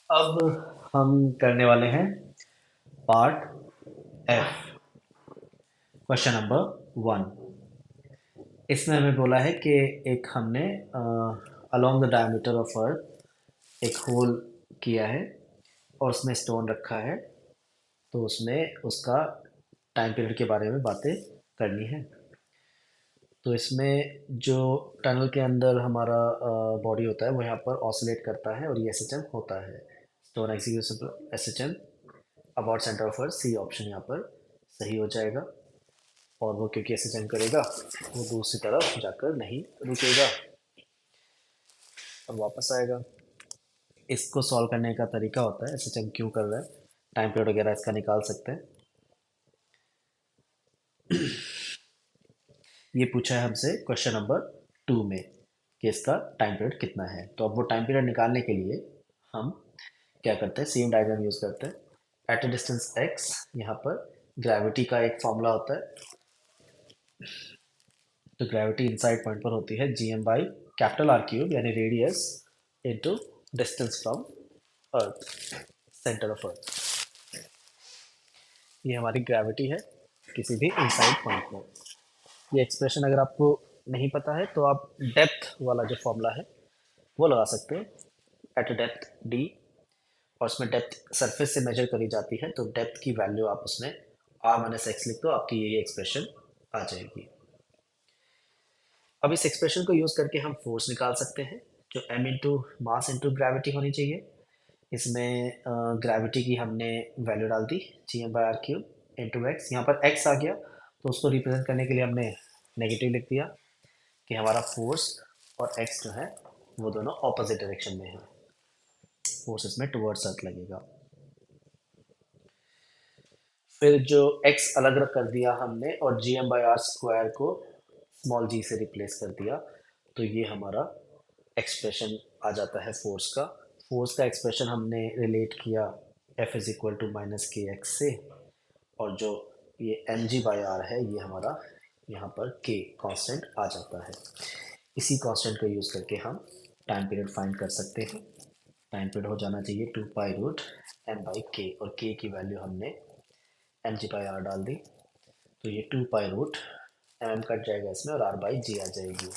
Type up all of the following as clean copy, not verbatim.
अब हम करने वाले हैं पार्ट एफ, क्वेश्चन नंबर 1। इसमें हमें बोला है कि एक हमने along the diameter of earth एक होल किया है और उसमें स्टोन रखा है। तो उसमें उसका टाइम पीरियड के बारे में बातें करनी है। तो इसमें जो टनल के अंदर हमारा बॉडी होता है वो यहाँ पर ऑसिलेट करता है और ये एसएचएम होता है। Stone execution SHM about centre of earth, C option यहाँ पर सही हो जाएगा। और वो क्योंकि एसएचएम करेगा वो दूसरी तरफ जाकर नहीं रुकेगा और वापस आएगा। इसको सॉल्व करने का तरीका होता है एसएचएम क्यों कर रहा है, टाइम पीरियड वगैरह इसका निकाल सकते हैं। ये पूछा है हमसे क्वेश्चन नंबर 2 में कि इसका टाइम पीरियड कितना है। तो अब वो टाइम पीरियड निकालने के लिए हम क्या करते हैं, सेम डायग्राम यूज करते हैं। एट अ डिस्टेंस एक्स, यहाँ पर ग्रेविटी का एक फॉर्मूला होता है। तो ग्रेविटी इनसाइड पॉइंट पर होती है GM by capital R cube यानी radius into distance from earth, centre of earth. ये हमारी ग्रेविटी है किसी भी इनसाइड पॉइंट में। ये एक्सप्रेशन अगर आपको नहीं पता है तो आप डेप्थ वाला जो फॉर्मूला है वो लगा सकते हैं। एट डेप्थ डी, और उसमें डेप्थ सरफेस से मेजर करी जाती है, तो डेप्थ की वैल्यू आप उसमें r-x लिख दो, आपकी ये एक्सप्रेशन आ जाएगी। अब इस एक्सप्रेशन को यूज करके हम फोर्स निकाल सकते हैं जो m into mass into gravity होनी चाहिए। इसमें ग्रेविटी की हमने वैल्यू डाल दी GM/r³ इंटू एक्स। यहाँ पर x आ गया तो उसको रिप्रेजेंट करने के लिए हमने नेगेटिव लिख दिया कि हमारा फोर्स और x जो है वो दोनों ऑपोजिट डायरेक्शन में है। फोर्स इसमें टुवर्ड्स अर्थ लगेगा। फिर जो x अलग अलग कर दिया हमने और GM/r² को स्मॉल g से रिप्लेस कर दिया, तो ये हमारा एक्सप्रेशन आ जाता है फोर्स का। फोर्स का एक्सप्रेशन हमने रिलेट किया F is equal to minus k x से, और जो ये mg/r है ये हमारा यहाँ पर k कांस्टेंट आ जाता है। इसी कांस्टेंट को यूज़ करके हम टाइम पीरियड फाइंड कर सकते हैं। टाइम पीरियड हो जाना चाहिए 2π√m/k, और k की वैल्यू हमने mg/r डाल दी। तो ये 2π√mm कट जाएगा इसमें और r/g आ जाएगी।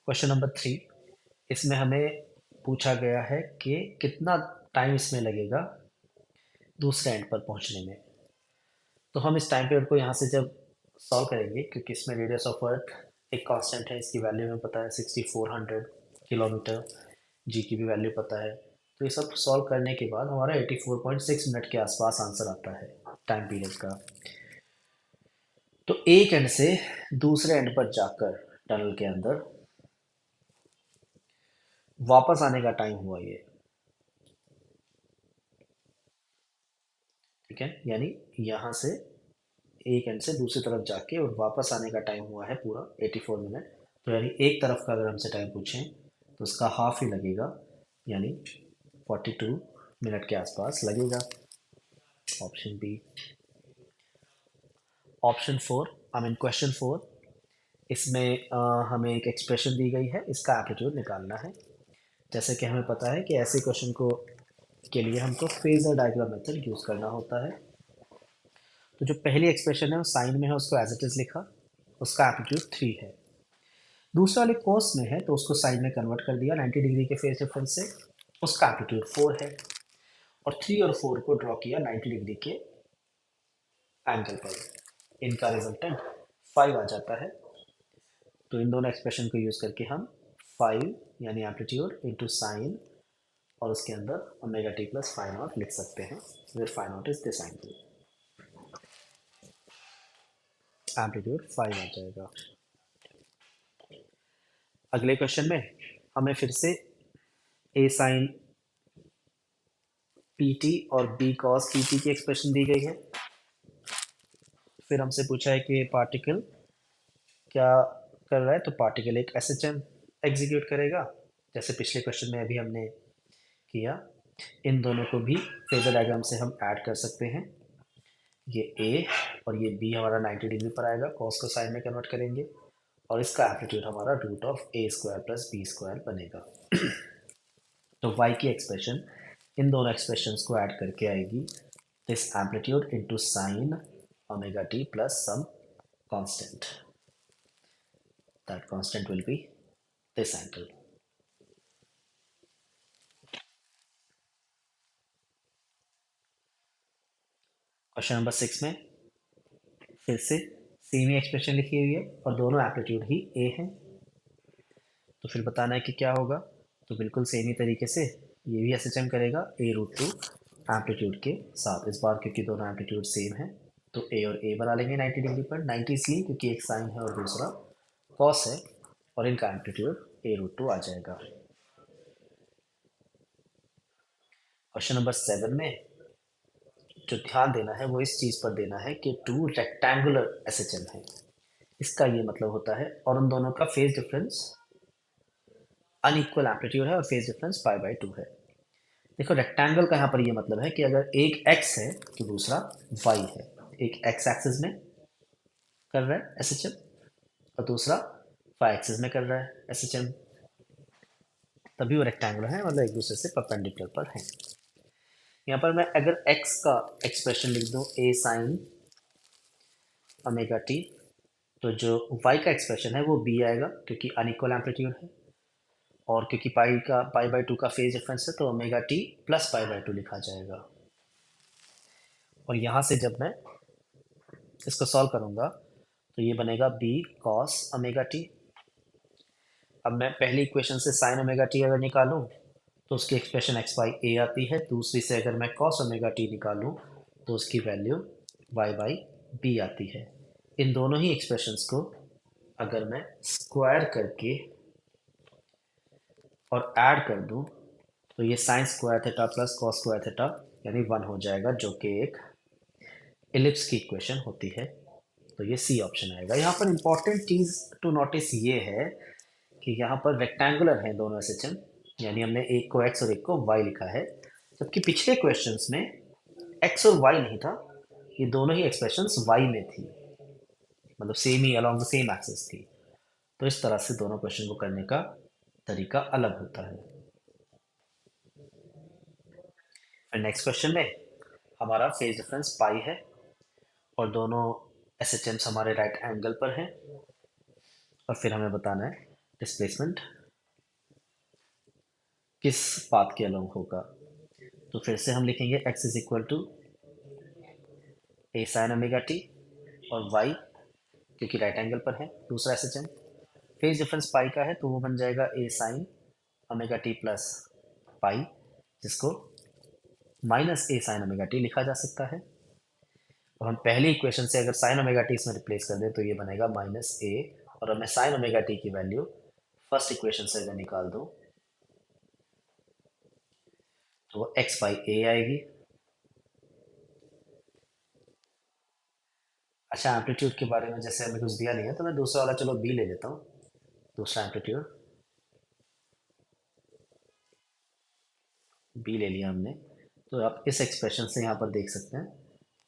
क्वेश्चन नंबर 3, इसमें हमें पूछा गया है कि कितना टाइम इसमें लगेगा दूसरे एंड पर पहुंचने में। तो हम इस टाइम पीरियड को यहाँ से जब सॉल्व करेंगे, क्योंकि इसमें रेडियस ऑफ अर्थ एक कांस्टेंट है, इसकी वैल्यू हमें पता है 6400 किलोमीटर, जी की भी वैल्यू पता है। तो ये सब सॉल्व करने के बाद हमारा 84.6 मिनट के आसपास आंसर आता है टाइम पीरियड का। तो एक एंड से दूसरे एंड पर जाकर टनल के अंदर वापस आने का टाइम हुआ ये, ठीक है, यानी यहाँ से एक एंड से दूसरी तरफ जाके और वापस आने का टाइम हुआ है पूरा 84 मिनट। तो यानी एक तरफ का अगर हमसे टाइम पूछें तो उसका हाफ ही लगेगा, यानी 42 मिनट के आसपास लगेगा। Option B. Option 4, I mean question 4, इसमें हमें एक एक्सप्रेशन दी गई है, इसका एप्टीट्यूड निकालना है। जैसे कि हमें पता है कि ऐसे क्वेश्चन को के लिए हमको फेजर डायग्राम मेथड यूज़ करना होता है। तो जो पहली एक्सप्रेशन है वो साइन में है, उसको एज इट इज़ लिखा, उसका एप्टीट्यूड 3 है। दूसरा वाले कोस में है तो उसको साइन में कन्वर्ट कर दिया 90 डिग्री के फेज डिफरेंस से, उसका एप्टीट्यूड 4 है। और 3 और 4 को ड्रॉ किया 90 डिग्री के एंगल पर, इनका रिजल्टेंट 5 आ जाता है। तो इन दोनों एक्सप्रेशन को यूज़ करके हम 5 यानी एम्पलीट्यूड इंटू साइन और उसके अंदर omega T plus phi naught लिख सकते हैं, where phi naught is this angle. Amplitude 5 आ जाएगा। अगले क्वेश्चन में हमें फिर से ए साइन पी टी और बी कॉस पी टी की एक्सप्रेशन दी गई है। फिर हमसे पूछा है कि पार्टिकल क्या कर रहा है, तो पार्टिकल एक एसएचएम एग्जीक्यूट करेगा, जैसे पिछले क्वेश्चन में अभी हमने किया। इन दोनों को भी फेजर डायग्राम से हम ऐड कर सकते हैं। ये ए और ये बी हमारा 90 डिग्री पर आएगा, कॉस को साइन में कन्वर्ट करेंगे, और इसका एम्पलीट्यूड हमारा root of A square plus B square बनेगा। तो y की एक्सप्रेशन इन दोनों एक्सप्रेशंस को ऐड करके आएगी this amplitude into sine omega T plus some constant, that constant will be this angle. Question number 6 में फिर से सेम ही एक्सप्रेशन लिखी हुई है और दोनों एम्पलीट्यूड ही a हैं। तो फिर बताना है कि क्या होगा। तो बिल्कुल सेम ही तरीके से ये भी एसएचएम करेगा a रूट टू एम्पलीट्यूड के साथ। इस बार क्योंकि दोनों एम्पलीट्यूड सेम है तो a और a बना लेंगे 90 डिग्री पर। 90 इसलिए क्योंकि एक साइन है और दूसरा कॉस है और इनका एम्पलीट्यूड a रूट टू आ जाएगा। क्वेश्चन नंबर 7 में जो ध्यान देना है वो इस चीज़ पर देना है कि टू रेक्टेंगुलर एसएचएम है। इसका ये मतलब होता है और उन दोनों का फेज डिफरेंस अनइक्वल एम्पलीट्यूड है और फेज डिफरेंस पाई बाय 2 है। देखो रेक्टेंगल का यहाँ पर ये मतलब है कि अगर एक x है तो दूसरा y है। एक x एक्सिस में कर रहा है एसएचएम और दूसरा y एक्सिस में कर रहा है एसएचएम, तभी वो रेक्टेंगुलर है, मतलब एक दूसरे से परपेंडिकुलर पर है। यहाँ पर मैं अगर x का एक्सप्रेशन लिख दूँ a साइन ओमेगा टी, तो जो y का एक्सप्रेशन है वो b आएगा क्योंकि अनइक्वल एम्पलीट्यूड है और क्योंकि पाई बाय 2 का फेज डिफरेंस है तो omega T plus pi by 2 लिखा जाएगा। और यहाँ से जब मैं इसको सॉल्व करूँगा तो ये बनेगा b cos ओमेगा टी। अब मैं पहली इक्वेशन से साइन ओमेगा टी अगर निकालूं तो उसकी एक्सप्रेशन एक्स बाई ए आती है। दूसरी से अगर मैं कॉस ओमेगा टी निकालूं तो उसकी वैल्यू वाई बाई बी आती है। इन दोनों ही एक्सप्रेशंस को अगर मैं स्क्वायर करके और ऐड कर दूं तो ये sine square theta plus cos square theta यानी 1 हो जाएगा, जो कि एक इलिप्स की इक्वेशन होती है। तो ये सी ऑप्शन आएगा। यहाँ पर इंपॉर्टेंट चीज़ टू नोटिस ये है कि यहाँ पर रेक्टेंगुलर है दोनों एसएचएम, यानी हमने एक को x और एक को y लिखा है, जबकि पिछले क्वेश्चंस में x और y नहीं था, ये दोनों ही एक्सप्रेशंस y में थी, मतलब same he along the same axis थी। तो इस तरह से दोनों क्वेश्चन को करने का तरीका अलग होता है। फिर नेक्स्ट क्वेश्चन में हमारा फेज डिफरेंस पाई है और दोनों एसएचएम्स हमारे राइट एंगल पर हैं और फिर हमें बताना है डिस्प्लेसमेंट किस पाथ के अलोंग होगा। तो फिर से हम लिखेंगे x is equal to A sine omega t और y क्योंकि राइट एंगल पर है दूसरा एसएचएम। फेज डिफरेंस पाई का है तो वो बन जाएगा a sine omega T plus pi, जिसको minus a sine omega T लिखा जा सकता है। और हम पहली इक्वेशन से अगर साइन ओमेगा टी इसमें रिप्लेस कर दें तो ये बनेगा माइनस ए, और अब मैं साइन ओमेगा टी की वैल्यू फर्स्ट इक्वेशन से अगर निकाल दूं तो वो एक्स बाई ए आएगी। अच्छा, एम्पलीट्यूड के बारे में जैसे हमें कुछ दिया नहीं है तो मैं दूसरा वाला चलो बी ले लेता हूँ। दूसरा एम्पलीट्यूड बी ले लिया हमने। तो आप इस एक्सप्रेशन से यहाँ पर देख सकते हैं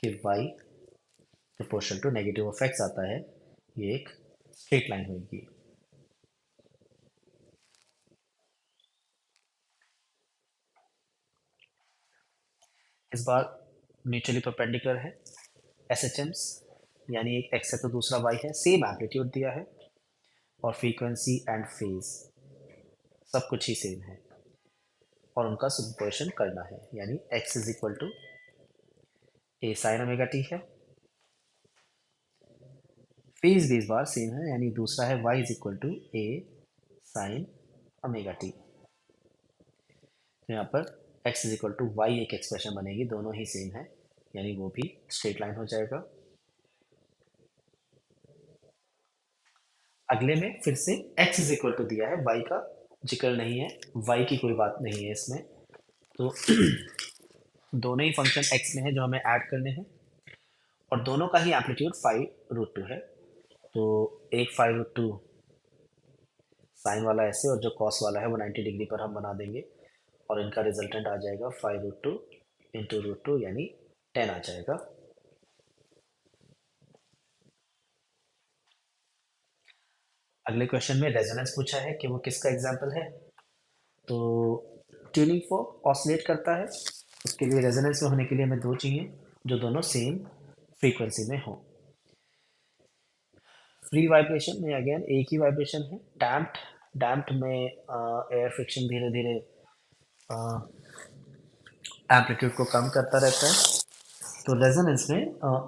कि y proportional to negative of x आता है, ये एक स्ट्रेट लाइन होगी। इस बार म्यूचुअली परपेंडिकुलर है एस एच एम्स, यानी एक एक्स है तो दूसरा वाई है, सेम एम्पलीट्यूड दिया है और फ्रीक्वेंसी एंड फेज सब कुछ ही सेम है और उनका सुपरपोजिशन करना है, यानी x is equal to A sine omega t है। फेज भी इस बार सेम है, यानी दूसरा है y is equal to A sine omega t. तो यहाँ पर x is equal to y एक एक्सप्रेशन बनेगी, दोनों ही सेम है, यानी वो भी स्ट्रेट लाइन हो जाएगा। अगले में फिर से x इज इक्वल टू दिया है, y का जिक्र नहीं है, y की कोई बात नहीं है इसमें। तो दोनों ही फंक्शन x में है जो हमें ऐड करने हैं और दोनों का ही एम्पलीट्यूड 5√2 है। तो एक 5√2 साइन वाला ऐसे और जो कॉस वाला है वो 90 डिग्री पर हम बना देंगे और इनका रिजल्टेंट आ जाएगा 5√2 इंटू √2 यानी 10 आ जाएगा। अगले क्वेश्चन में रेजोनेंस पूछा है कि वो किसका एग्जाम्पल है। तो ट्यूनिंग फॉर्क ऑसिलेट करता है, उसके लिए रेजोनेंस में होने के लिए हमें दो चाहिए जो दोनों सेम फ्रीक्वेंसी में हो। फ्री वाइब्रेशन में अगेन एक ही वाइब्रेशन है। डैम्प्ड डैम्प्ड में एयर फ्रिक्शन धीरे धीरे एम्पलीट्यूड को कम करता रहता है। तो रेजोनेंस में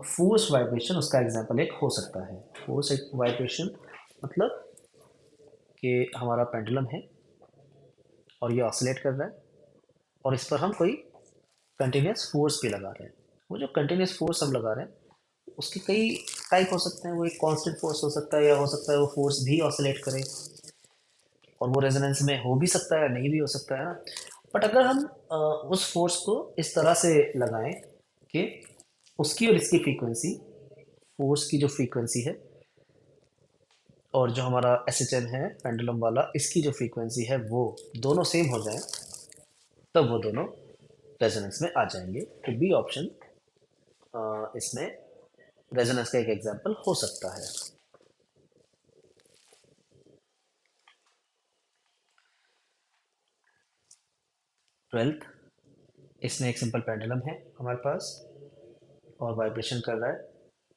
फोर्स वाइब्रेशन उसका एग्जांपल एक हो सकता है। फोर्स एक वाइब्रेशन मतलब कि हमारा पेंडुलम है और ये ऑसिलेट कर रहा है और इस पर हम कोई कंटिन्यूस फोर्स भी लगा रहे हैं। वो जो कंटिन्यूस फोर्स हम लगा रहे हैं उसके कई टाइप हो सकते हैं। वो एक कांस्टेंट फोर्स हो सकता है या हो सकता है वो फोर्स भी ऑसिलेट करे और वो रेजोनेंस में हो भी सकता है या नहीं भी हो सकता है ना। बट अगर हम उस फोर्स को इस तरह से लगाएं कि उसकी और इसकी फ्रीक्वेंसी, फोर्स की जो फ्रीक्वेंसी है और जो हमारा एसएचएन है पेंडुलम वाला, इसकी जो फ्रीक्वेंसी है वो दोनों सेम हो जाए, तब वो दोनों रेजोनेंस में आ जाएंगे। तो बी ऑप्शन इसमें रेजोनेंस का एक एग्जांपल हो सकता है। 12th, इसमें एक सिंपल पेंडुलम है हमारे पास और वाइब्रेशन कर रहा है।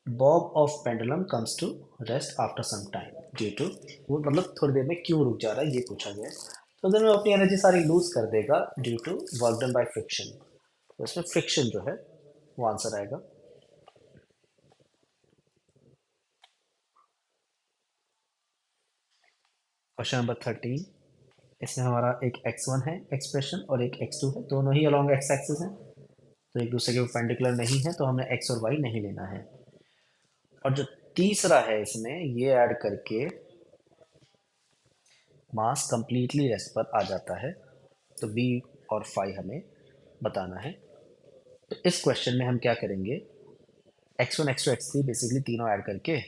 Bob of pendulum comes to rest after some time due to, वो मतलब थोड़ी देर में क्यों रुक जा रहा है ये पूछा गया है। तो देर में अपनी एनर्जी सारी लूज कर देगा due to work done by friction. तो इसमें फ्रिक्शन जो है वो आंसर आएगा। क्वेश्चन नंबर 13, इसमें हमारा एक x1 है एक्सप्रेशन और एक x2 है, दोनों ही अलॉन्ग x एक्सिस हैं तो एक दूसरे के परपेंडिकुलर नहीं है, तो हमें x और y नहीं लेना है। और जो तीसरा है इसमें ये ऐड करके मास कंप्लीटली रेस्ट पर आ जाता है। तो b और फाई हमें बताना है। तो इस क्वेश्चन में हम क्या करेंगे, x1 x2 x3 बेसिकली तीनों ऐड करके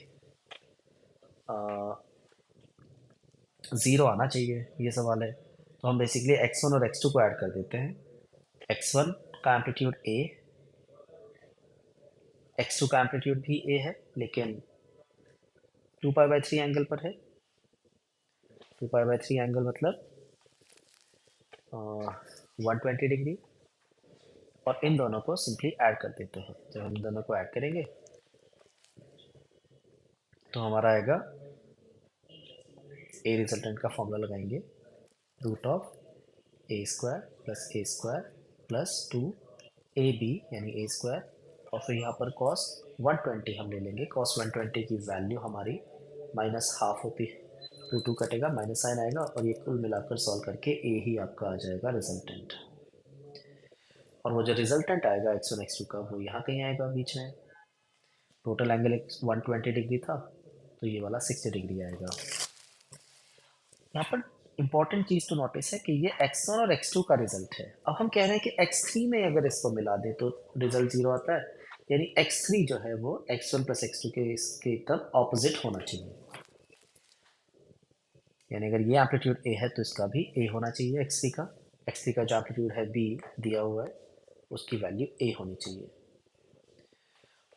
ज़ीरो आना चाहिए, ये सवाल है। तो हम बेसिकली x1 और x2 को ऐड कर देते हैं। x1 का एम्पलीट्यूड a, x2 का एम्पलीट्यूड भी a है लेकिन 2π/3 एंगल पर है। 2π/3 एंगल मतलब 120 डिग्री। और इन दोनों को सिंपली ऐड कर देते हैं। जब हम दोनों को ऐड करेंगे तो हमारा आएगा, ए रिजल्टेंट का फॉर्मूला लगाएंगे, root of a² + a² + 2ab यानी a² और फिर यहाँ पर cos 120 हम ले लेंगे। cos 120 की वैल्यू हमारी -½ होती है। 2 कटेगा, माइनस साइन आएगा और ये कुल मिलाकर सॉल्व करके a ही आपका आ जाएगा रिजल्टेंट। और वो जो रिजल्टेंट आएगा x1 x2 का वो यहाँ कहीं आएगा बीच में। टोटल एंगल 120 डिग्री था तो ये वाला 60 डिग्री आएगा। यहाँ पर इंपॉर्टेंट चीज़ तो नोटिस है कि ये x1 और x2 का रिजल्ट है। अब हम कह रहे हैं कि x3 में अगर इसको मिला दें तो रिजल्ट 0 आता है, यानी x3 जो है वो x1 + x2 के इसके एकदम ऑपोजिट होना चाहिए। यानी अगर ये एम्पलीट्यूड a है तो इसका भी a होना चाहिए x3 का। x3 का जो एम्पलीट्यूड है b दिया हुआ है उसकी वैल्यू a होनी चाहिए।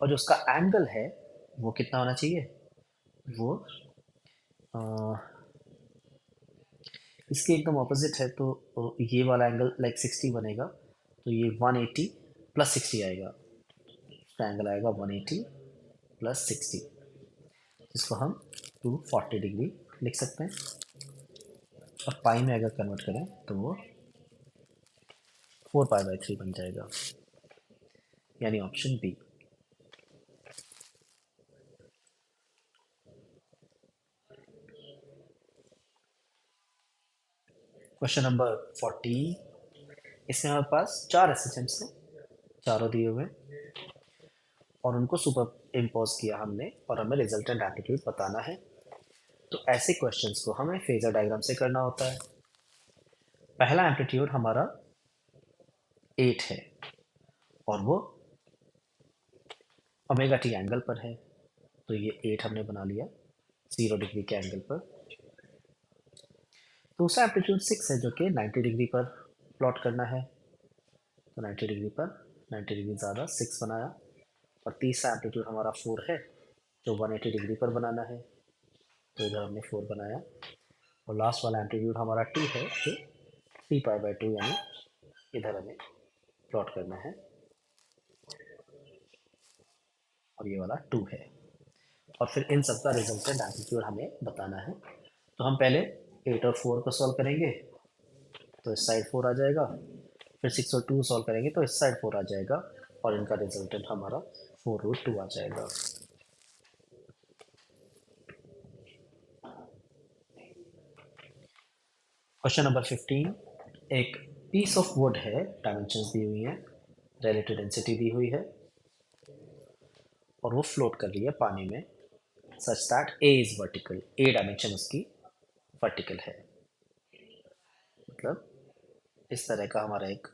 और जो उसका एंगल है वो कितना होना चाहिए, वो अ, इसके एकदम ऑपोजिट है तो ये वाला एंगल लाइक 60 बनेगा तो ये 180 + 60 आएगा। इसका एंगल आएगा 180 + 60, इसको हम 240 डिग्री लिख सकते हैं। और पाई में अगर कन्वर्ट करें तो वो 4π/3 बन जाएगा, यानी ऑप्शन बी। क्वेश्चन नंबर 14, इसमें हमारे पास 4 एसएचएम्स हैं, चारों दिए हुए और उनको सुपर इम्पोज किया हमने और हमें रिजल्टेंट एम्पलीट्यूड बताना है। तो ऐसे क्वेश्चंस को हमें फेजर डायग्राम से करना होता है। पहला एम्पलीट्यूड हमारा 8 है और वो ओमेगा टी एंगल पर है, तो ये 8 हमने बना लिया 0 डिग्री के एंगल पर। दूसरा एम्पलीट्यूड 6 है जो कि 90 डिग्री पर प्लॉट करना है, तो 90 डिग्री पर 90 डिग्री ज़्यादा 6 बनाया। और तीसरा एम्पलीट्यूड हमारा 4 है जो 180 डिग्री पर बनाना है, तो इधर हमने 4 बनाया और लास्ट वाला एम्पलीट्यूड हमारा टी है जो 3π/2 यानी इधर हमें प्लॉट करना है और ये वाला 2 है और फिर इन सब का रिजल्टेंट एम्पलीट्यूड हमें बताना है। तो हम पहले 8 और 4 को सॉल्व करेंगे तो इस साइड 4 आ जाएगा, फिर 6 और 2 सॉल्व करेंगे तो इस साइड 4 आ जाएगा और इनका रिजल्टेंट हमारा 4√2 आ जाएगा। क्वेश्चन नंबर 15, एक पीस ऑफ वुड है, डायमेंशंस दी हुई हैं, रिलेटिव डेंसिटी दी हुई है और वो फ्लोट कर रही है पानी में such that A is vertical, A dimension उसकी वर्टिकल है। मतलब इस तरह का हमारा एक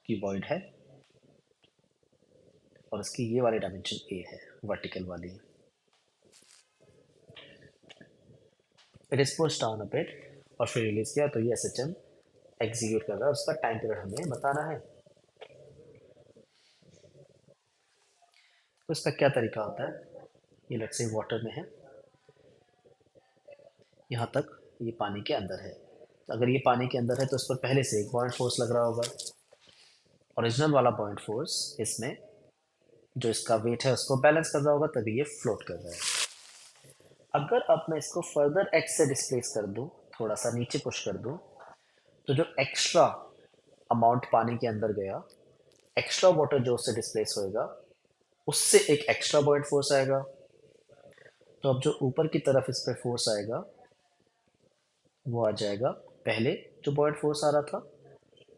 क्यूबॉइड है और इसकी ये वाली डायमेंशन ए है, वर्टिकल वाली। It is pushed down a bit और फिर रिलीज किया तो ये एसएचएम एग्जीक्यूट कर रहा है, उसका टाइम पीरियड हमें बताना है। तो इसका क्या तरीका होता है, ये लेट्स से वाटर में है, यहाँ तक ये पानी के अंदर है, तो अगर ये पानी के अंदर है तो इस पर पहले से एक बॉइंट फोर्स लग रहा होगा। ओरिजिनल वाला बॉइंट फोर्स इसमें जो इसका वेट है उसको बैलेंस कर रहा होगा, तभी ये फ्लोट कर रहा है। अगर अब मैं इसको फर्दर एक्स से डिस्प्लेस कर दूं, थोड़ा सा नीचे पुश कर दूं, तो जो एक्स्ट्रा अमाउंट पानी के अंदर गया, एक्स्ट्रा वाटर जो उससे डिस्प्लेस होएगा, उससे एक एक्स्ट्रा बॉइंट फोर्स आएगा। तो अब जो ऊपर की तरफ इस पर फोर्स आएगा वो आ जाएगा पहले जो बॉइंट फोर्स आ रहा था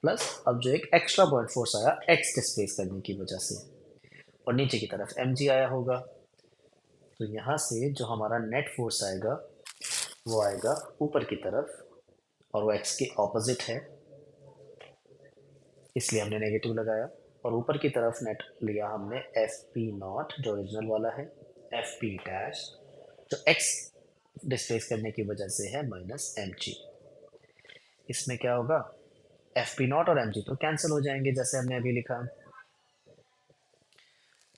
प्लस अब जो एक एक्स्ट्रा बॉइंट फोर्स आया एक्स डिस्प्लेस करने की वजह से, और नीचे की तरफ mg आया होगा। तो यहाँ से जो हमारा नेट फोर्स आएगा वो आएगा ऊपर की तरफ और वो एक्स के ऑपोजिट है, इसलिए हमने नेगेटिव लगाया। और ऊपर की तरफ नेट लिया हमने एफ पी नॉट जो ओरिजिनल वाला है, एफ पी डैश जो एक्स डिस्प्लेस करने की वजह से है माइनस एम जी। इसमें क्या होगा, एफ पी नॉट और एम जी तो कैंसिल हो जाएंगे जैसे हमने अभी लिखा,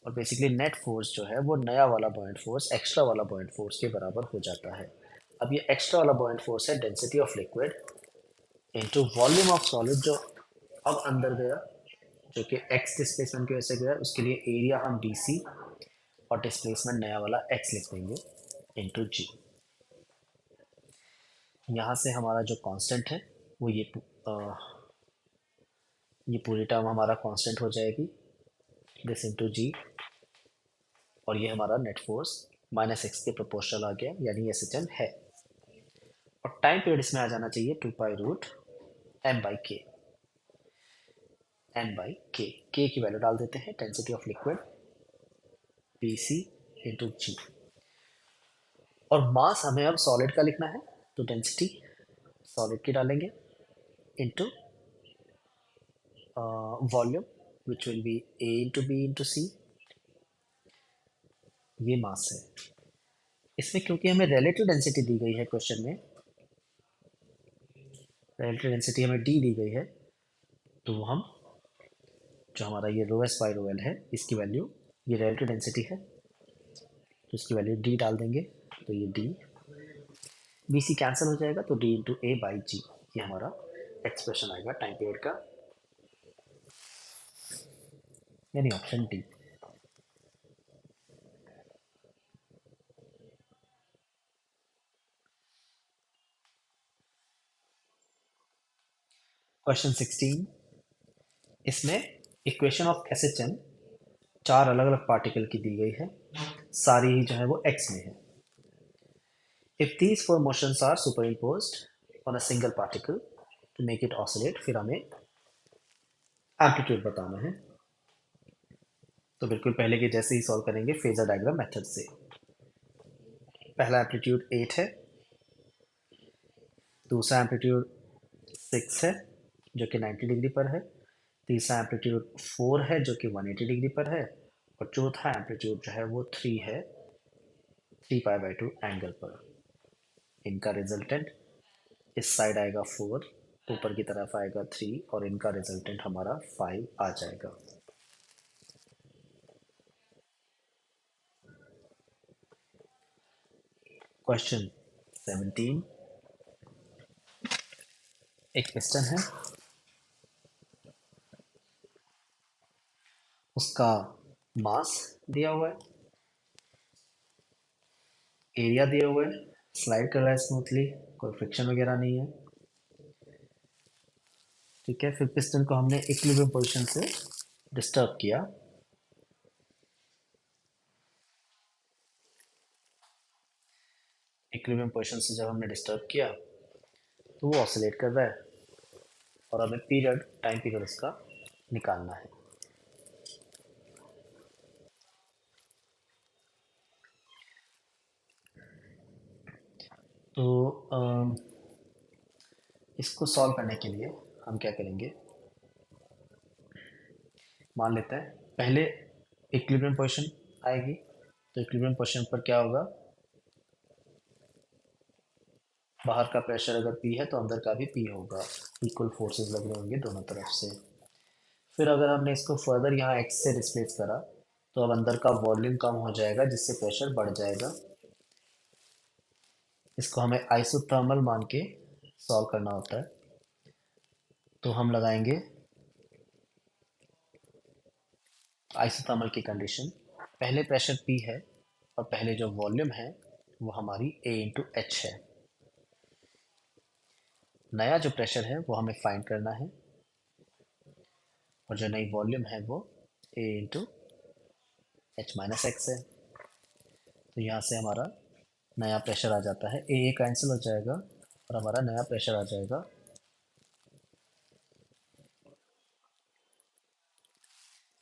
और बेसिकली नेट फोर्स जो है वो नया वाला बॉइंट फोर्स एक्स्ट्रा वाला बॉइंट फोर्स के बराबर हो जाता है। अब ये एक्स्ट्रा वाला बॉइंट फोर्स है density of liquid into volume of solid जो अब अंदर गया, जो कि एक्स डिस्प्लेसमेंट की वजह से गया, उसके लिए एरिया हम डी सी और डिस्प्लेसमेंट नया वाला एक्स लिख देंगे इनटू जी। यहाँ से हमारा जो कांस्टेंट है वो ये पूरी टर्म हमारा कांस्टेंट हो जाएगी, दिस इनटू जी, और ये हमारा नेट फोर्स माइनस एक्स के प्रोपोर्शनल आ गया यानी ये सिस्टम है। और टाइम पीरियड इसमें आ जाना चाहिए 2π√m/k, m/k, k की वैल्यू डाल देते हैं, density of liquid P C into G. और मास हमें अब सॉलिड का लिखना है तो डेंसिटी सॉलिड की डालेंगे into volume which will be a into B into C, ये मास है। इसमें क्योंकि हमें रिलेटिव डेंसिटी दी गई है क्वेश्चन में, रिलेटिव डेंसिटी हमें डी दी गई है, तो हम जो हमारा ये rho S by rho L है इसकी वैल्यू, ये रिलेटिव डेंसिटी है तो इसकी वैल्यू डी डाल देंगे, तो ये डी बी सी कैंसिल हो जाएगा तो डी इंटू ए बाई जी, ये हमारा एक्सप्रेशन आएगा टाइम पीरियड का, यानी ऑप्शन डी। क्वेश्चन 16, इसमें equation of S H M 4 अलग अलग पार्टिकल की दी गई है, सारी ही जो है वो एक्स में है। If these 4 motions are superimposed on a single particle to make it oscillate, फिर हमें एम्पलीट्यूड बताना है। तो बिल्कुल पहले के जैसे ही सॉल्व करेंगे फेजर डायग्राम मेथड से। पहला एम्पलीट्यूड 8 है, दूसरा एम्पलीट्यूड 6 है जो कि 90 डिग्री पर है, तीसरा एम्पलीट्यूड 4 है जो कि 180 डिग्री पर है, और चौथा एम्पलीट्यूड जो है वो 3 है 3π/2 एंगल पर। इनका रिजल्टेंट इस साइड आएगा 4, ऊपर की तरफ आएगा 3 और इनका रिजल्टेंट हमारा 5 आ जाएगा। क्वेश्चन 17। एक पिस्टन है, उसका मास दिया हुआ है, एरिया दिया हुआ है, स्लाइड कर रहा है स्मूथली, कोई फ्रिक्शन वगैरह नहीं है। ठीक है, फिर पिस्टन को हमने इक्विलिब्रियम पोजीशन से डिस्टर्ब किया। इक्विलिब्रियम पोजीशन से जब हमने डिस्टर्ब किया तो वो ऑसिलेट कर रहा है और हमें टाइम पीरियड उसका निकालना है। तो इसको सॉल्व करने के लिए हम क्या करेंगे, मान लेते हैं पहले इक्विलिब्रियम पोजीशन आएगी। तो इक्विलिब्रियम पोजीशन पर क्या होगा, बाहर का प्रेशर अगर P है तो अंदर का भी P होगा, इक्वल फोर्सेस लग रहे होंगे दोनों तरफ से। फिर अगर हमने इसको फर्दर यहाँ x से डिस्प्लेस करा तो अब अंदर का वॉल्यूम कम हो जाएगा जिससे प्रेशर बढ़ जाएगा। इसको हमें आइसोथर्मल मान के सॉल्व करना होता है। तो हम लगाएंगे आइसोथर्मल की कंडीशन, पहले प्रेशर P है और पहले जो वॉल्यूम है वो हमारी A इंटू एच है। नया जो प्रेशर है वो हमें फाइंड करना है और जो नई वॉल्यूम है वो A into H minus x है। तो यहाँ से हमारा नया प्रेशर आ जाता है, ए कैंसिल हो जाएगा और हमारा नया प्रेशर आ जाएगा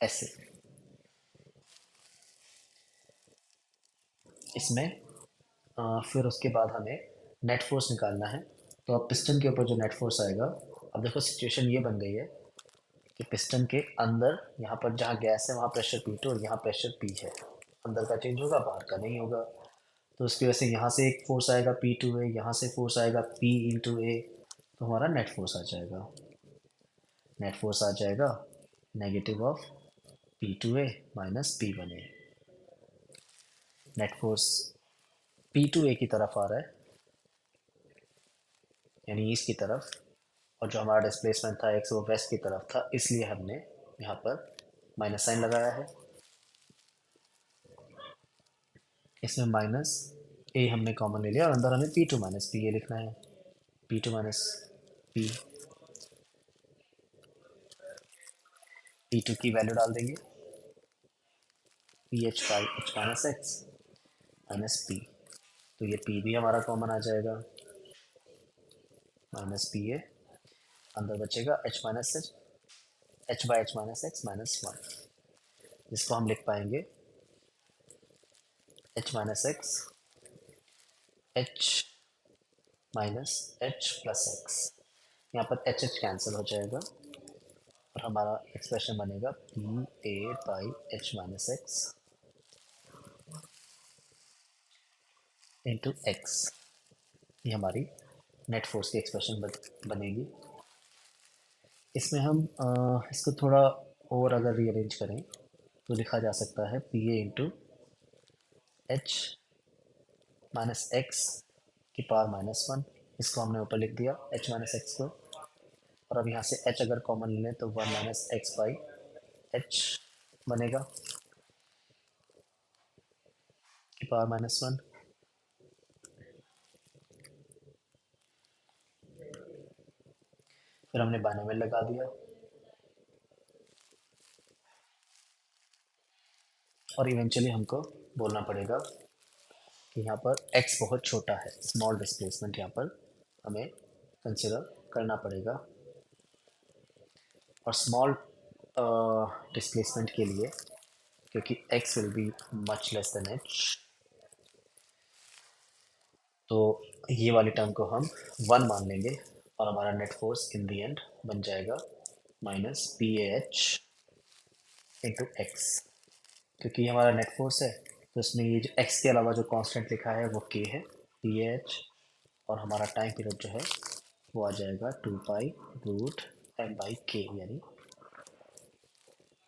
ऐसे। इसमें फिर उसके बाद हमें नेट फोर्स निकालना है। तो अब पिस्टन के ऊपर जो नेट फोर्स आएगा, अब देखो सिचुएशन ये बन गई है कि पिस्टन के अंदर यहाँ पर जहाँ गैस है वहाँ प्रेशर P2 और यहाँ प्रेशर P है, अंदर का चेंज होगा बाहर का नहीं होगा। तो उसकी वजह से यहाँ से एक फोर्स आएगा P2A, यहाँ से फोर्स आएगा P इंटू ए, तो हमारा नेट फोर्स आ जाएगा। नेट फोर्स आ जाएगा negative of P2A minus P1A। Net force P2A की तरफ आ रहा है यानी ईस्ट की तरफ, और जो हमारा डिस्प्लेसमेंट था एक्स वो वेस्ट की तरफ था, इसलिए हमने यहाँ पर माइनस साइन लगाया है। इसमें माइनस ए हमने कॉमन ले लिया और अंदर हमें P2 माइनस पी ए लिखना है। P2 माइनस पी, P2 की वैल्यू डाल देंगे, P H by H minus x minus P. तो ये P भी हमारा कॉमन आ जाएगा, माइनस पी ए, अंदर बचेगा H minus H, H by H minus x minus one, जिसको हम लिख पाएंगे H minus x H minus H plus x. यहाँ पर एच एच कैंसिल हो जाएगा और हमारा एक्सप्रेशन बनेगा P A by H minus x into x. ये हमारी नेट फोर्स की एक्सप्रेशन बनेगी। इसमें हम इसको थोड़ा और अगर रीअरेंज करें तो लिखा जा सकता है P A into H minus x की पावर माइनस वन। इसको हमने ऊपर लिख दिया एच माइनस एक्स को, और अब यहाँ से एच अगर कॉमन लें तो one minus x by H बनेगा की पावर माइनस वन। फिर हमने बाइनोमियल लगा दिया और इवेंचुअली हमको बोलना पड़ेगा कि यहाँ पर x बहुत छोटा है, स्मॉल डिस्प्लेसमेंट यहाँ पर हमें कंसिडर करना पड़ेगा। और स्मॉल डिस्प्लेसमेंट के लिए, क्योंकि x will be much less than h, तो ये वाली टर्म को हम वन मान लेंगे और हमारा net force in the and बन जाएगा minus P A H into x. क्योंकि ये हमारा नेट फोर्स है तो इसमें ये जो x के अलावा जो कांस्टेंट लिखा है वो k है, पी ए एच, और हमारा टाइम पीरियड जो है वो आ जाएगा 2 पाई रूट एम बाई के यानी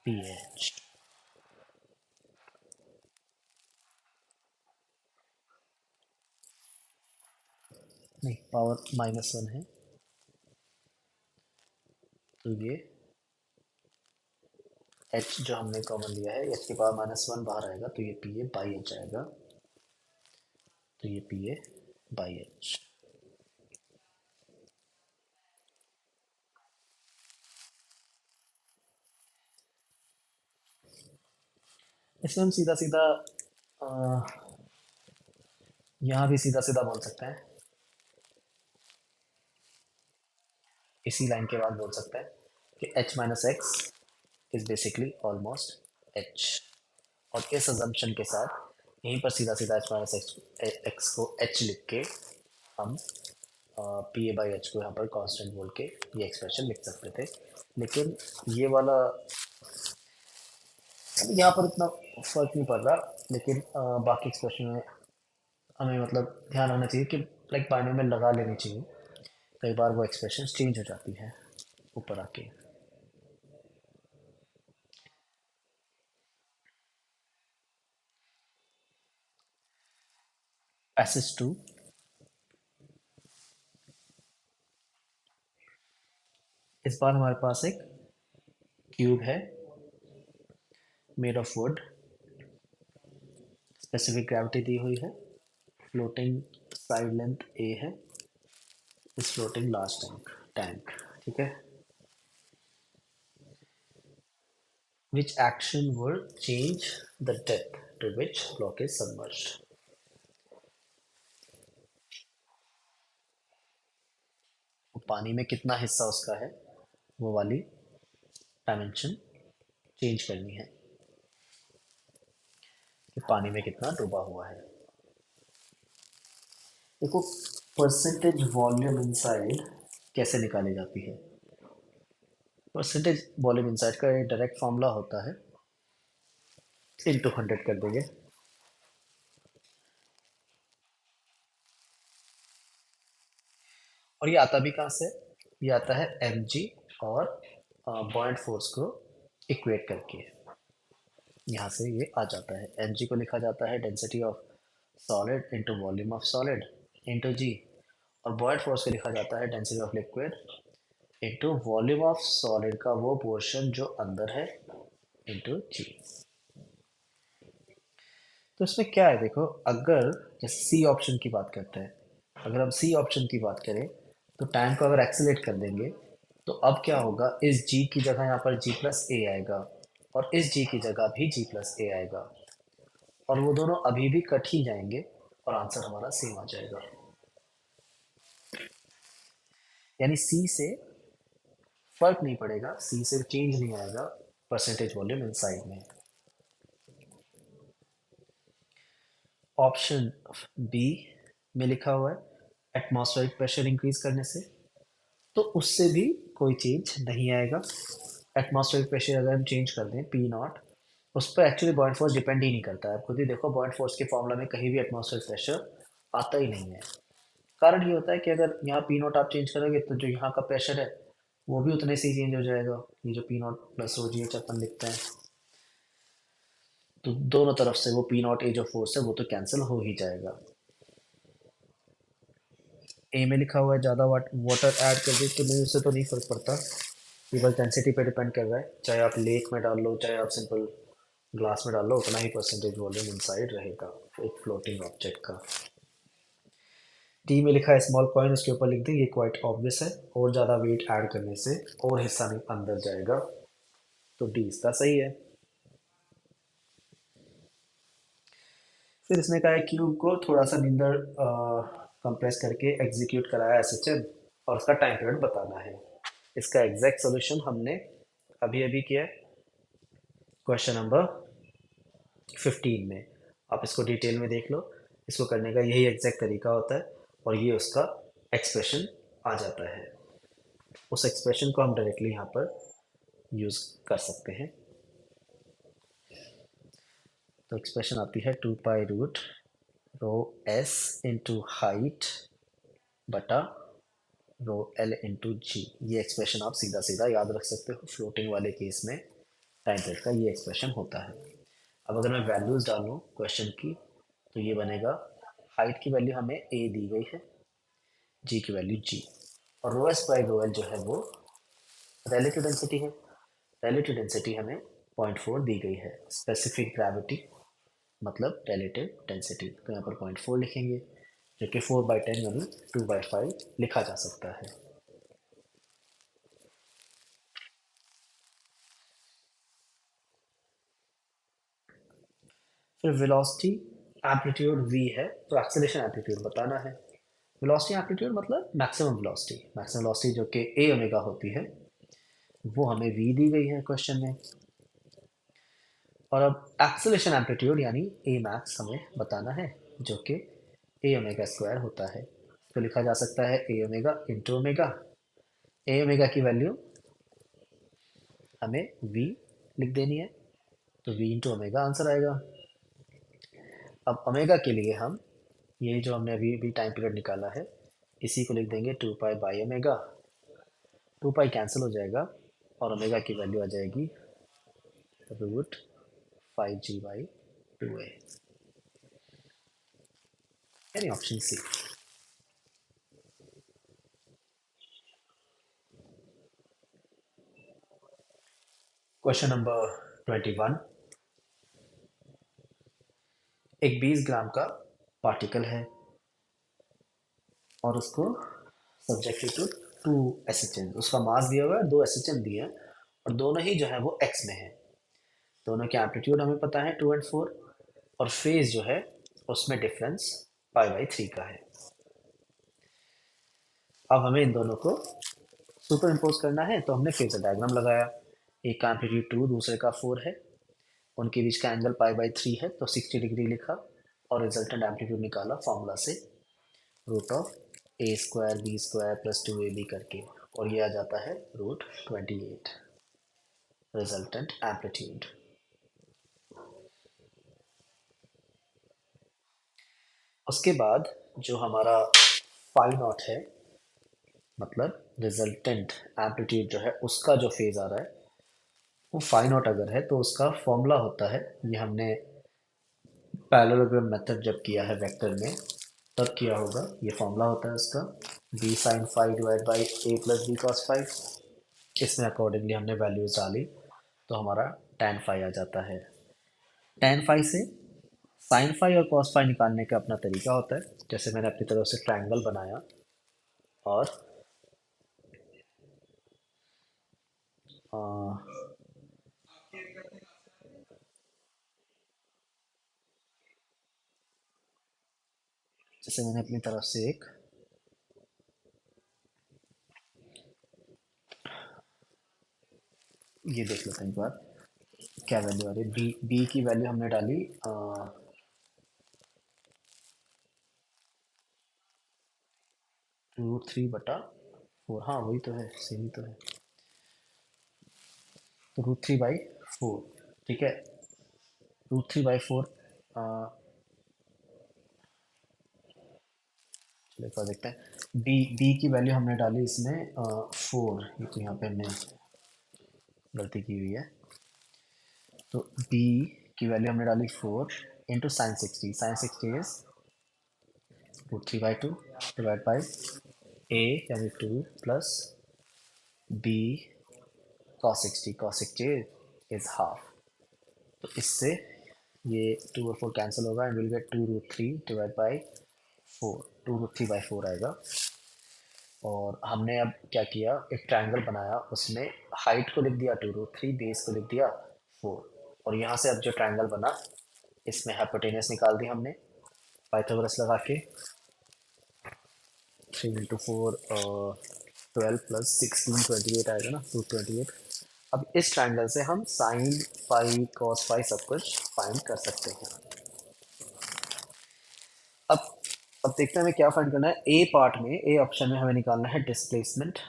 पी एच। नहीं, पावर -1 है, तो ये h जो हमने कॉमन लिया है, h की पावर -1 बाहर आएगा, तो ये पी ए बाई एच आएगा, तो ये पी ए बाई एच। इसमें हम सीधा सीधा यहाँ भी सीधा सीधा बोल सकते हैं, इसी लाइन के बाद बोल सकते हैं कि h minus x is basically almost h, और इस अजम्पशन के साथ यहीं पर सीधा सीधा h माइनस एक्स को h लिख के हम पी ए बाई एच को यहाँ पर कांस्टेंट बोल के ये एक्सप्रेशन लिख सकते थे। लेकिन ये वाला यहाँ पर इतना फर्क नहीं पड़ रहा, लेकिन बाकी एक्सप्रेशन में हमें मतलब ध्यान होना चाहिए कि लाइक बाइनोमियल में लगा लेनी चाहिए, कई बार वो एक्सप्रेशन चेंज हो जाती है ऊपर आके। पैसेज टू, इस बार हमारे पास एक क्यूब है made of wood, specific gravity दी हुई है, फ्लोटिंग साइड लेंथ ए है, इस फ्लोटिंग लास्ट टैंक, ठीक है। Which action would change the depth to which block is submerged? वो पानी में कितना हिस्सा उसका है, वो वाली डायमेंशन चेंज करनी है कि पानी में कितना डूबा हुआ है। देखो, परसेंटेज वॉल्यूम इनसाइड कैसे निकाली जाती है। परसेंटेज वॉल्यूम इनसाइड का एक डायरेक्ट फॉर्मूला होता है, इंटू 100 कर देंगे, और ये आता भी कहाँ से, ये आता है एम जी और बॉयंट फोर्स को इक्वेट करके, यहाँ से ये आ जाता है। एम जी को लिखा जाता है density of solid into volume of solid into G, और बॉयड फोर्स को लिखा जाता है density of liquid into volume of solid का वो पोर्शन जो अंदर है इंटू जी। तो इसमें क्या है, देखो, अगर जैसे सी ऑप्शन की बात करते हैं, अगर हम सी ऑप्शन की बात करें तो टाइम को अगर एक्सेलेरेट कर देंगे तो अब क्या होगा, इस जी की जगह यहाँ पर जी प्लस ए आएगा, और इस जी की जगह भी जी प्लस ए आएगा, और वो दोनों अभी भी कट ही जाएंगे और आंसर हमारा सेम आ जाएगा। यानी सी से फर्क नहीं पड़ेगा, सी से चेंज नहीं आएगा परसेंटेज वॉल्यूम इनसाइड में। ऑप्शन बी में लिखा हुआ है एटमॉस्फेरिक प्रेशर इंक्रीज करने से, तो उससे भी कोई चेंज नहीं आएगा। एटमॉस्फेरिक प्रेशर अगर हम चेंज कर दें पी नॉट, उस पर एक्चुअली बॉइंट फोर्स डिपेंड ही नहीं करता है। आप खुद ही देखो, बॉइंट फोर्स के फॉर्मूला में कहीं भी एटमॉस्फेरिक प्रेशर आता ही नहीं है। कारण ये होता है कि अगर यहाँ पी नॉट आप चेंज करोगे तो जो यहाँ का प्रेशर है वो भी उतने से ही चेंज हो जाएगा, ये जो P not plus O G H अपन लिखते हैं, तो दोनों तरफ से वो पी नॉट ए जो फोर्स है वो तो कैंसिल हो ही जाएगा। ए में लिखा हुआ है ज़्यादा वाटर ऐड कर दे तो नहीं, उससे तो नहीं फर्क पड़ता, ये बस डेंसिटी पे डिपेंड कर रहा है, चाहे आप लेक में डाल लो चाहे आप सिंपल ग्लास में डाल लो, उतना ही परसेंटेज वॉल्यूम इनसाइड रहेगा एक फ्लोटिंग ऑब्जेक्ट का। टी में लिखा है स्मॉल कॉइन, उसके ऊपर लिख दें, ये क्वाइट ऑब्वियस है, और ज़्यादा वेट ऐड करने से और हिस्सा नहीं अंदर जाएगा, तो डी इसका सही है। फिर इसने कहा है क्यूब को थोड़ा सा निंदर कंप्रेस करके एग्जीक्यूट कराया एसएचएम, और उसका टाइम पीरियड बताना है। इसका एग्जैक्ट सॉल्यूशन हमने अभी अभी किया है क्वेश्चन नंबर 15 में, आप इसको डिटेल में देख लो। इसको करने का यही एग्जैक्ट तरीका होता है, और ये उसका एक्सप्रेशन आ जाता है। उस एक्सप्रेशन को हम डायरेक्टली यहाँ पर यूज़ कर सकते हैं। तो एक्सप्रेशन आती है 2 pi root rho S into height बटा रो एल इंटू जी। ये एक्सप्रेशन आप सीधा सीधा याद रख सकते हो, फ्लोटिंग वाले केस में टाइम पीरियड का ये एक्सप्रेशन होता है। अब अगर मैं वैल्यूज़ डालूँ क्वेश्चन की, तो ये बनेगा, हाइट की वैल्यू हमें ए दी गई है, जी की वैल्यू जी। और rho S by rho L जो है वो रिलेटिव डेंसिटी है। रिलेटिव डेंसिटी हमें 0.4 दी गई है। स्पेसिफिक ग्रेविटी मतलब रिलेटिव डेंसिटी, तो यहाँ पर 0.4 लिखेंगे, जो कि 4/10 यानी 2/5 लिखा जा सकता है। फिर वेलोसिटी एम्पलीट्यूड v है, तो एक्सेलरेशन एम्पलीट्यूड बताना है। वेलोसिटी एम्पलीट्यूड मतलब मैक्सिमम वेलोसिटी, मैक्सिमम वेलोसिटी जो कि a ओमेगा होती है, वो हमें v दी गई है क्वेश्चन में। और अब एक्सेलरेशन एम्पलीट्यूड यानी a मैक्स हमें बताना है, जो कि a ओमेगा स्क्वायर होता है। तो लिखा जा सकता है a omega into omega. a omega की वैल्यू हमें v लिख देनी है, तो v इंटू ओमेगा आंसर आएगा। अब ओमेगा के लिए हम ये जो हमने अभी भी टाइम पीरियड निकाला है, इसी को लिख देंगे 2 pi by omega. 2 pi cancel हो जाएगा और ओमेगा की वैल्यू आ जाएगी √5g/2a, यानी ऑप्शन सी। Question number 21। एक 20 ग्राम का पार्टिकल है और उसको सब्जेक्टेड टू 2 एसिटन, उसका मास दिया हुआ है, 2 एसिटन दिए हैं और दोनों ही जो है वो एक्स में है। दोनों के एम्पलीट्यूड हमें पता है 2 और 4, और फेज जो है उसमें डिफरेंस पाई/3 का है। अब हमें इन दोनों को सुपर इम्पोज करना है, तो हमने फेजर डायग्राम लगाया। एक का एम्पलीट्यूड 2, दूसरे का 4 है, उनके बीच का एंगल पाई/3 है, तो 60 डिग्री लिखा और रिजल्टेंट एम्पलीट्यूड निकाला फॉर्मूला से, √a² b² + 2ab करके, और ये आ जाता है √28 रिजल्टेंट एम्पलीट्यूड। उसके बाद जो हमारा फाई नॉट है, मतलब रिजल्टेंट एम्पलीट्यूड जो है उसका जो फेज आ रहा है, वो फाई नॉट अगर है तो उसका फॉर्मूला होता है, ये हमने पैरेललोग्राम मेथड जब किया है वेक्टर में तब किया होगा, ये फॉर्मूला होता है उसका b sin phi divide by a plus b cos phi। इसमें अकॉर्डिंगली हमने वैल्यूज डाली तो हमारा tan phi आ जाता है। tan phi से sin phi और cos phi निकालने का अपना तरीका होता है। जैसे मैंने अपनी तरफ से ट्रायंगल बनाया और अ, जैसे मैंने अपनी तरफ से एक ये देख लेते हैं एक बार क्या वैल्यू आ रही है। बी की वैल्यू हमने डाली √3/4। हाँ वही तो है, सेम ही तो है, तो √3/4। ठीक है, √3/4। चलो एक बार देखते हैं। बी की वैल्यू हमने डाली इसमें 4, ये तो यहाँ पे हमने गलती की हुई है। तो बी की वैल्यू हमने डाली 4 into sin 60। sin 60 is √3/2 divide by A यानी 2 plus B cos 60। cos 60 is half, तो इससे ये 2 और 4 कैंसिल होगा and will get 2√3 divide by 4, 2√3/4 आएगा। और हमने अब क्या किया, एक ट्रायंगल बनाया, उसमें हाइट को लिख दिया 2√3, बेस को लिख दिया 4, और यहाँ से अब जो ट्रायंगल बना इसमें हाइपोटेनस निकाल दी हमने पाइथागोरस लगा के। 3 into 4 12 प्लस 16 28 आएगा ना, 228। अब इस ट्रायंगल से हम साइन फाई कॉस फाई सब कुछ फाइंड कर सकते हैं। अब अब देखते हैं हमें क्या फाइंड करना है। ए पार्ट में, ए ऑप्शन में हमें निकालना है डिस्प्लेसमेंट।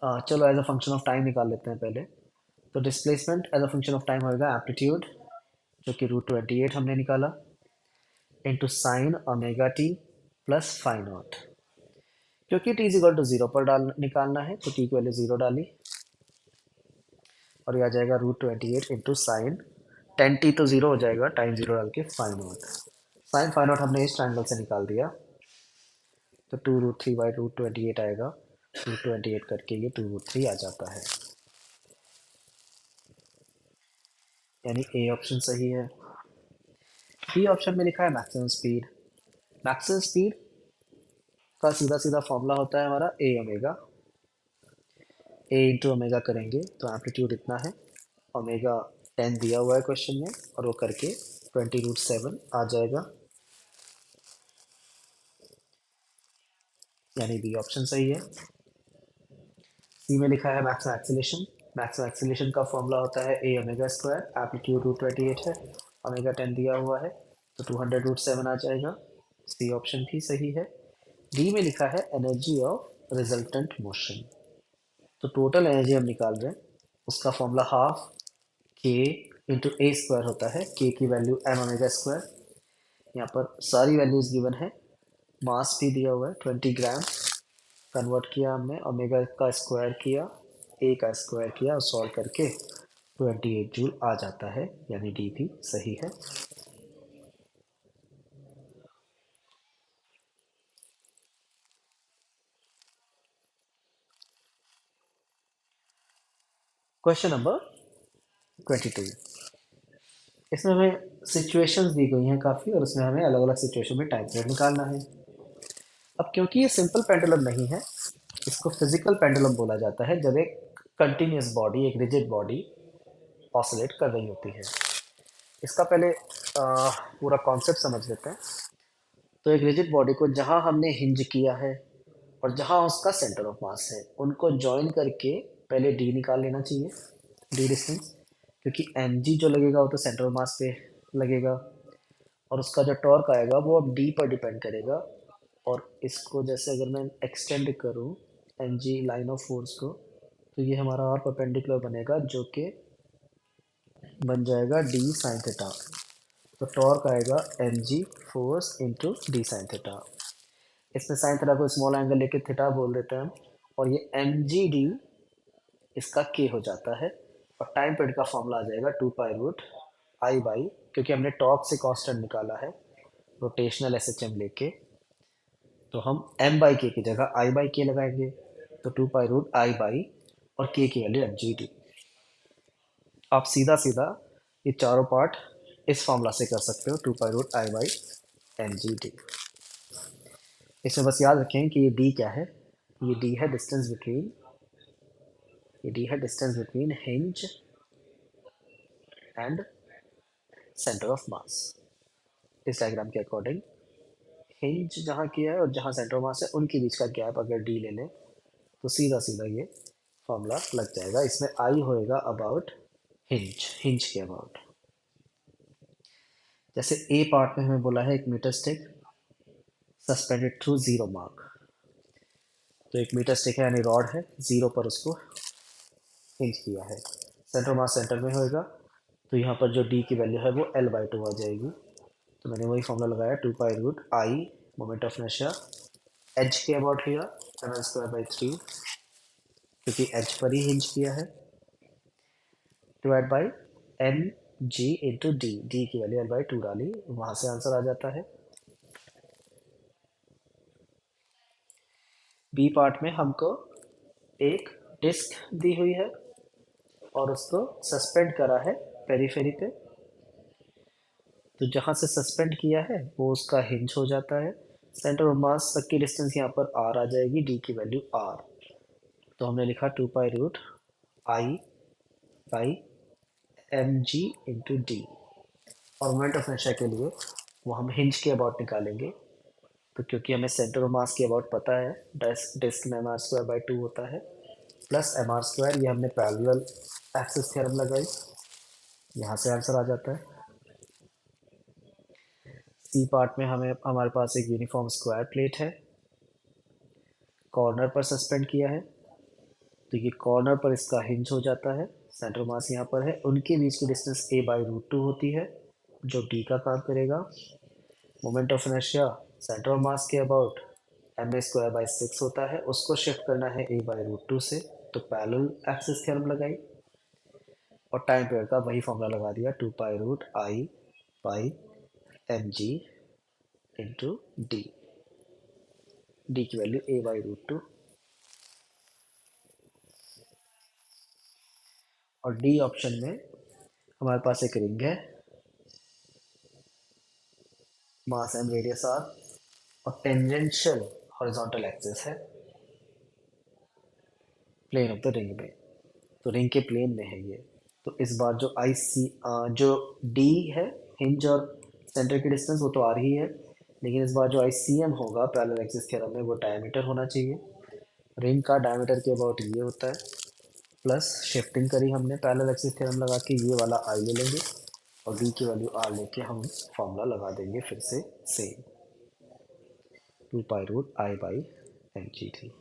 चलो as a function of time निकाल लेते हैं पहले। तो displacement as a function of time होगा एम्पलीट्यूड, जो कि √28 हमने निकाला, into sine omega T plus phi naught. क्योंकि टी इज इक्वल टू 0 पर डाल निकालना है, तो टी की वैल्यू 0 डाली और ये आ जाएगा √28 इंटू साइन 10t, तो 0 हो जाएगा, टाइम 0 डाल के phi naught. Sine phi naught हमने इस ट्रायंगल से निकाल दिया, तो 2√3/√28 आएगा। √28 करके ये 2√3 आ जाता है, यानी ए ऑप्शन सही है। बी ऑप्शन में लिखा है मैक्सिमम स्पीड। मैक्सिमम स्पीड का सीधा सीधा फॉर्मूला होता है हमारा ए ओमेगा। ए इंटू ओमेगा करेंगे तो एम्पलीट्यूड इतना है, ओमेगा 10 दिया हुआ है क्वेश्चन में, और वो करके 20√7 आ जाएगा, यानी बी ऑप्शन सही है। सी में लिखा है मैक्सिमम एक्सीलेशन। मैक्सिमम एक्सीलेशन का फॉर्मूला होता है ए ओमेगा स्क्वायर, एम्पलीट्यूड √28 है, ओमेगा 10 दिया हुआ है, तो 200√7 आ जाएगा। सी ऑप्शन भी सही है। डी में लिखा है एनर्जी ऑफ रिजल्टेंट मोशन। तो टोटल एनर्जी हम निकाल रहे हैं, उसका फॉर्मूला हाफ के इंटू ए स्क्वायर होता है। के की वैल्यू एम ओमेगा स्क्वायर, यहाँ पर सारी वैल्यूज गिवन है, मास भी दिया हुआ है 20 ग्राम। कन्वर्ट किया हमने, ओमेगा का स्क्वायर किया, ए का स्क्वायर किया और सॉल्व करके 28 जूल आ जाता है, यानी डी भी सही है। क्वेश्चन नंबर 22, इसमें हमें सिचुएशंस दी गई हैं काफ़ी, और उसमें हमें अलग अलग सिचुएशन में टाइम पीरियड निकालना है। अब क्योंकि ये सिंपल पेंडुलम नहीं है, इसको फिजिकल पेंडुलम बोला जाता है, जब एक कंटिन्यूस बॉडी, एक रिजिड बॉडी ऑसिलेट कर रही होती है। इसका पहले पूरा कॉन्सेप्ट समझ लेते हैं। तो एक रिजिड बॉडी को जहां हमने हिंज किया है और जहां उसका सेंटर ऑफ मास है, उनको ज्वाइन करके पहले डी निकाल लेना चाहिए, डी डिस्टेंस, क्योंकि एम जी जो लगेगा वो तो सेंटर ऑफ मास पे लगेगा, और उसका जो टॉर्क आएगा वो अब डी पर डिपेंड करेगा। और इसको जैसे अगर मैं एक्सटेंड करूँ m g line of force को, तो ये हमारा और परपेंडिकुलर बनेगा, जो कि बन जाएगा डी साइन थीटा। तो टॉर्क आएगा m g force into d sine theta. इसमें साइन थीटा को स्मॉल एंगल लेके थीटा बोल देते हैं हम, और ये एम जी डी इसका के हो जाता है, और टाइम पीरियड का फॉर्मूला आ जाएगा 2 पाई रूट आई बाई, क्योंकि हमने टॉर्क से कांस्टेंट निकाला है रोटेशनल एस एच एम लेके, तो हम एम बाई के की जगह आई बाई के लगाएंगे, तो 2 पाई रूट आई बाई, और के की वैल्यू एम जी डी। आप सीधा सीधा ये चारों पार्ट इस फॉर्मूला से कर सकते हो, 2 pi root I by m g d. इसमें बस याद रखें कि ये डी क्या है। ये डी है डिस्टेंस बिटवीन, ये डी है distance between hinge and centre of mass. इस डायग्राम के अकॉर्डिंग हिंज जहाँ किया है और जहाँ सेंटर ऑफ मास है, उनके बीच का गैप अगर डी ले लें, तो सीधा सीधा ये फॉर्मूला लग जाएगा। इसमें आई होएगा अबाउट हिंज, हिंज के अबाउट। जैसे ए पार्ट में हमें बोला है एक metre stick suspended through zero mark, तो एक मीटर स्टिक है यानी रॉड है, जीरो पर उसको हिंज किया है, सेंटर मास सेंटर में होएगा, तो यहाँ पर जो डी की वैल्यू है वो L/2 आ जाएगी। तो मैंने वही फॉर्मूला लगाया, 2 pi root I, moment of inertia H के अबाउट लिया, ml²/3, क्योंकि एच पर ही हिंज किया है, divide by m g into d, d की वैल्यू L/2 डाली, वहाँ से आंसर आ जाता है। बी पार्ट में हमको एक डिस्क दी हुई है और उसको सस्पेंड करा है पेरीफेरी पे, तो जहाँ से सस्पेंड किया है वो उसका हिंज हो जाता है। सेंटर ऑफ मास तक की डिस्टेंस यहाँ पर आर आ जाएगी, डी की वैल्यू आर, तो हमने लिखा 2 pi root I by m g into d. और मोमेंट ऑफ इनर्शिया के लिए वो हम हिंज के अबाउट निकालेंगे, तो क्योंकि हमें सेंटर ऑफ मास के अबाउट पता है, डिस्क में mr²/2 होता है, प्लस mr², ये हमने पैरेलल एक्सिस थ्योरम लगाई, यहाँ से आंसर आ जाता है। सी पार्ट में हमें हमारे पास एक यूनिफॉर्म स्क्वायर प्लेट है, कॉर्नर पर सस्पेंड किया है, तो ये कॉर्नर पर इसका हिंज हो जाता है, सेंटर मास यहाँ पर है, उनके बीच की डिस्टेंस a/√2 होती है, जो d का काम करेगा। Moment of inertia centre of mass के अबाउट ma²/6 होता है, उसको शिफ्ट करना है a/√2 से, तो पैरेलल एक्सिस थ्योरम लगाई, और टाइम पीरियड का वही फॉर्मूला लगा दिया, 2 pi root I by m g into d. D की वैल्यू a/√2 और डी ऑप्शन में हमारे पास एक रिंग है, मास एम रेडियस आर और टेंजेंशियल हॉरिजॉन्टल एक्सिस है प्लेन ऑफ द रिंग में। तो रिंग के प्लेन में है ये। तो इस बार जो आई सी जो डी है, हिंज और सेंटर की डिस्टेंस, वो तो आ रही है, लेकिन इस बार जो आई सी एम होगा पैरेलल एक्सिस थ्योरम में वो डायमीटर होना चाहिए। रिंग का डायमीटर के अबाउट ये होता है, प्लस शिफ्टिंग करी हमने पैरेलल एक्सिस थ्योरम लगा के, ये वाला आई ले लेंगे और डी की वैल्यू आर लेके हम फॉर्मूला लगा देंगे फिर से same, 2 pi root I by m g थी।